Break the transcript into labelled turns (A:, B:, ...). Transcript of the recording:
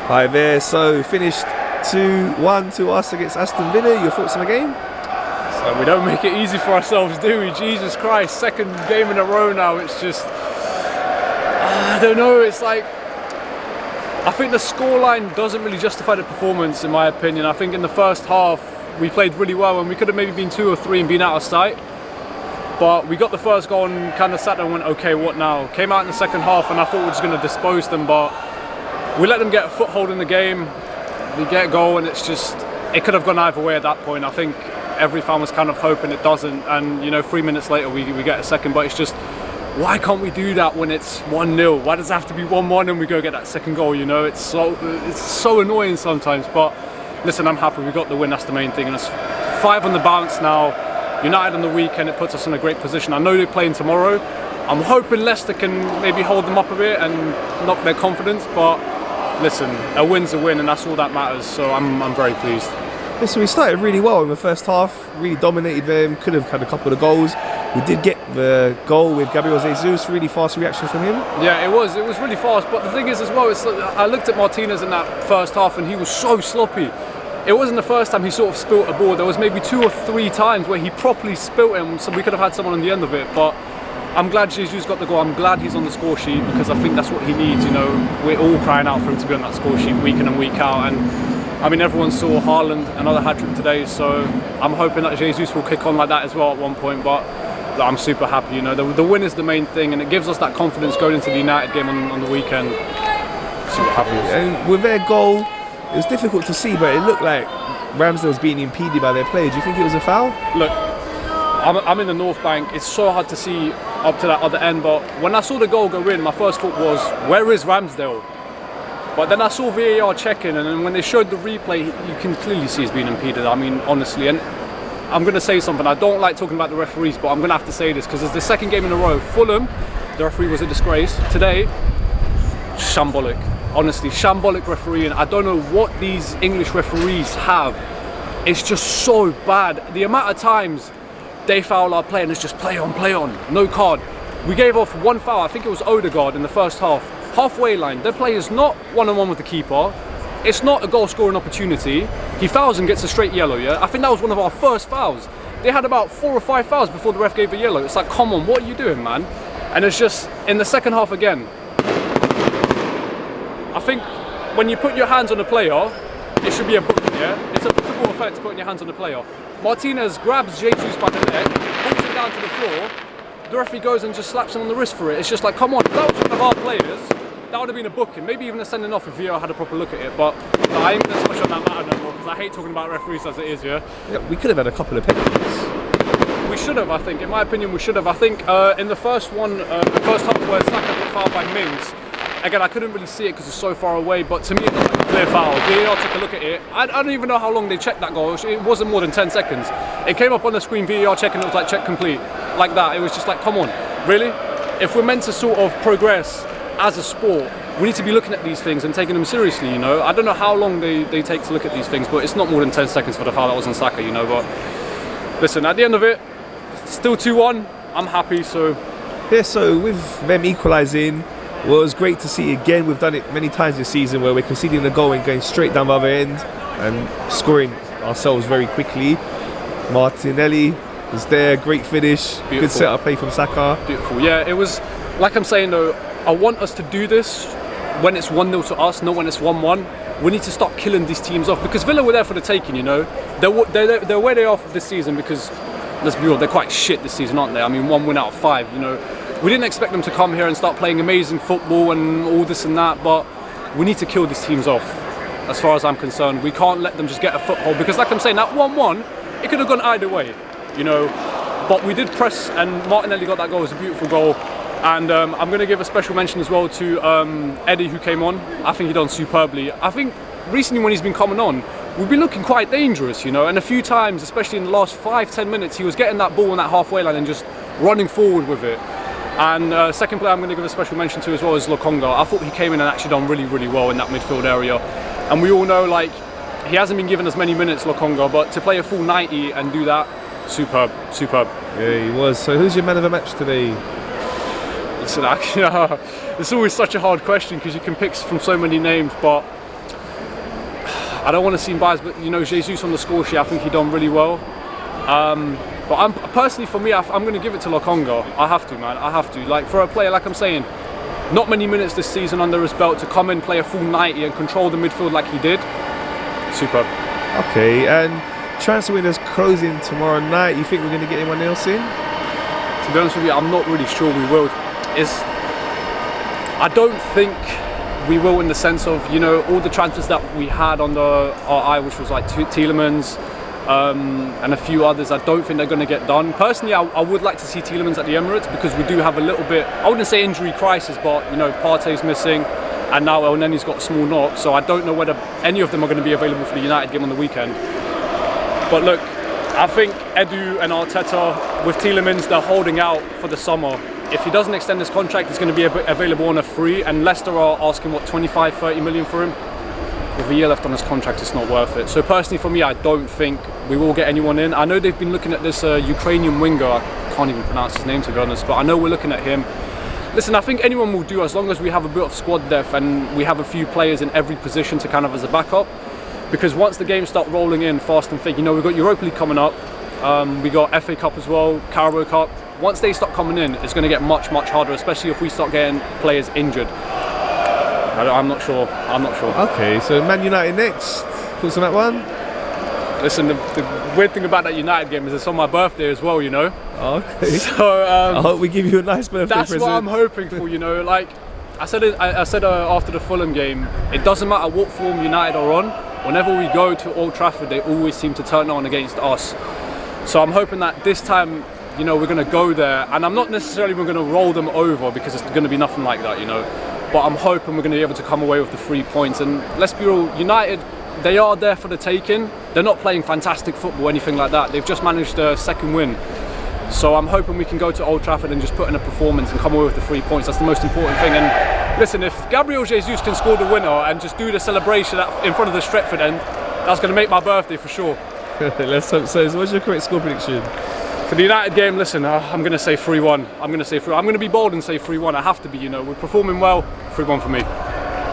A: Hi there, so finished 2-1 to us against Aston Villa. Your thoughts on the game?
B: So we don't make it easy for ourselves, do we? Jesus Christ, second game in a row now. It's just, I don't know, it's like, I think the scoreline doesn't really justify the performance, in my opinion. I think in the first half, we played really well and we could have maybe been 2 or 3 and been out of sight. But we got the first goal and kind of sat there and went, okay, what now? Came out in the second half and I thought we were just going to dispose them, but we let them get a foothold in the game. They get a goal and it's just, it could have gone either way at that point. I think every fan was kind of hoping it doesn't, and you know, 3 minutes later we get a second, but it's just, why can't we do that when it's 1-0? Why does it have to be 1-1 and we go get that second goal, you know? It's so annoying sometimes, but listen, I'm happy we got the win, that's the main thing, and it's 5 on the bounce now. United on the weekend, it puts us in a great position. I know they're playing tomorrow. I'm hoping Leicester can maybe hold them up a bit and knock their confidence, but listen, a win's a win and that's all that matters, so I'm very pleased.
A: Listen, we started really well in the first half, really dominated them, could have had a couple of goals. We did get the goal with Gabriel Jesus, really fast reaction from him.
B: Yeah, it was really fast, but the thing is as well, I looked at Martinez in that first half and he was so sloppy. It wasn't the first time he sort of spilt a ball. There was maybe 2 or 3 times where he properly spilt him, so we could have had someone on the end of it. But I'm glad Jesus got the goal. I'm glad he's on the score sheet because I think that's what he needs. You know, we're all crying out for him to be on that score sheet week in and week out. And I mean, everyone saw Haaland another hat-trick today, so I'm hoping that Jesus will kick on like that as well at one point. But I'm super happy. You know, the win is the main thing, and it gives us that confidence going into the United game on the weekend. See what happens.
A: And with their goal, it was difficult to see, but it looked like Ramsdale was being impeded by their play. Do you think it was a foul?
B: Look, I'm in the North Bank. It's so hard to see up to that other end, but when I saw the goal go in, my first thought was, where is Ramsdale? But then I saw VAR checking, and then when they showed the replay, you can clearly see he's been impeded. I mean, honestly, and I'm going to say something. I don't like talking about the referees, but I'm going to have to say this because it's the second game in a row. Fulham, the referee was a disgrace. Today, shambolic. Honestly, shambolic refereeing. I don't know what these English referees have. It's just so bad. The amount of times they foul our player and it's just play on, no card. We gave off 1 foul, I think it was Odegaard in the first half. Halfway line, their play is not one-on-one with the keeper. It's not a goal scoring opportunity. He fouls and gets a straight yellow, yeah? I think that was one of our first fouls. They had about 4 or 5 fouls before the ref gave a yellow. It's like, come on, what are you doing, man? And it's just, in the second half again, I think when you put your hands on a player, it should be a booking, yeah? It's a bookable offence putting your hands on the player. Martinez grabs Jesus by the neck, pulls him down to the floor, the referee goes and just slaps him on the wrist for it. It's just like, come on, if that was one of our players, that would have been a booking, maybe even a sending off if VAR had a proper look at it, but I ain't going to touch on that matter no more because I hate talking about referees as it is, yeah?
A: We could have had a couple of penalties.
B: We should have, I think. In my opinion, we should have. I think in the first one, the first half where Saka got fouled by Mings, again, I couldn't really see it because it's so far away, but to me it looked like a clear foul. VAR took a look at it. I don't even know how long they checked that goal. It wasn't more than 10 seconds. It came up on the screen, VAR checking, it was like check complete. Like that. It was just like, come on, really? If we're meant to sort of progress as a sport, we need to be looking at these things and taking them seriously, you know? I don't know how long they take to look at these things, but it's not more than 10 seconds for the foul that was on Saka, you know? But listen, at the end of it, still 2-1, I'm happy, so...
A: Yeah, so with them equalising, well, it was great to see again. We've done it many times this season where we're conceding the goal and going straight down the other end and scoring ourselves very quickly. Martinelli was there, great finish, beautiful. Good set-up play from Saka.
B: Beautiful, yeah, it was, like I'm saying though, I want us to do this when it's 1-0 to us, not when it's 1-1. We need to start killing these teams off because Villa were there for the taking, you know. They're where they are this season because, let's be real, they're quite shit this season, aren't they? I mean, 1 win out of 5, you know. We didn't expect them to come here and start playing amazing football and all this and that, but we need to kill these teams off, as far as I'm concerned. We can't let them just get a foothold because, like I'm saying, that 1-1, it could have gone either way, you know. But we did press, and Martinelli got that goal. It was a beautiful goal. And I'm going to give a special mention as well to Eddie, who came on. I think he done superbly. I think recently when he's been coming on, we've been looking quite dangerous, you know. And a few times, especially in the last 5-10 minutes, he was getting that ball on that halfway line and just running forward with it. And second player I'm going to give a special mention to as well is Lokonga. I thought he came in and actually done really, really well in that midfield area. And we all know, like, he hasn't been given as many minutes, Lokonga, but to play a full 90 and do that, superb, superb.
A: Yeah, he was. So who's your man of the match today?
B: Listen, actually, it's always such a hard question because you can pick from so many names, but I don't want to seem biased, but you know, Jesus on the score sheet, I think he done really well. But I'm personally, for me, I'm going to give it to Lokonga. I have to, man. I have to. Like, for a player, like I'm saying, not many minutes this season under his belt, to come in, play a full 90 and control the midfield like he did. Superb.
A: Okay, and transfer windows closing tomorrow night. You think we're going to get anyone else in?
B: To be honest with you, I'm not really sure we will. I don't think we will, in the sense of, you know, all the transfers that we had under our eye, which was like Tielemans, and a few others, I don't think they're going to get done. Personally, I would like to see Tielemans at the Emirates, because we do have a little bit, I wouldn't say injury crisis, but you know, Partey's missing, and now El Nenny's got a small knock, so I don't know whether any of them are going to be available for the United game on the weekend. But look, I think Edu and Arteta, with Tielemans, they're holding out for the summer. If he doesn't extend his contract, he's going to be available on a free, and Leicester are asking, what, 25-30 million for him? With a year left on his contract, it's not worth it. So personally for me, I don't think we will get anyone in. I know they've been looking at this Ukrainian winger, I can't even pronounce his name to be honest, but I know we're looking at him. Listen, I think anyone will do, as long as we have a bit of squad depth and we have a few players in every position to kind of as a backup. Because once the games start rolling in fast and thick, you know, we've got Europa League coming up, we got FA Cup as well, Carabao Cup. Once they start coming in, it's going to get much harder, especially if we start getting players injured. I'm not sure.
A: Okay, so Man United next. Thoughts on that one?
B: Listen, the weird thing about that United game is it's on my birthday as well, you know.
A: Okay.
B: So
A: I hope we give you a nice birthday
B: that's
A: present.
B: what I'm hoping for, you know. Like I said after the Fulham game, it doesn't matter what form United are on. Whenever we go to Old Trafford, they always seem to turn on against us. So I'm hoping that this time, you know, we're going to go there, and I'm not necessarily going to roll them over, because it's going to be nothing like that, you know. But I'm hoping we're going to be able to come away with the 3 points. And let's be real, United, they are there for the taking. They're not playing fantastic football or anything like that. They've just managed a second win. So I'm hoping we can go to Old Trafford and just put in a performance and come away with the 3 points. That's the most important thing. And listen, if Gabriel Jesus can score the winner and just do the celebration in front of the Stretford end, that's going to make my birthday for sure.
A: Let's hope so. So what's your correct score prediction?
B: For the United game, listen, I'm going to say 3-1. I'm going to be bold and say 3-1. I have to be, you know. We're performing well. 3-1 for me.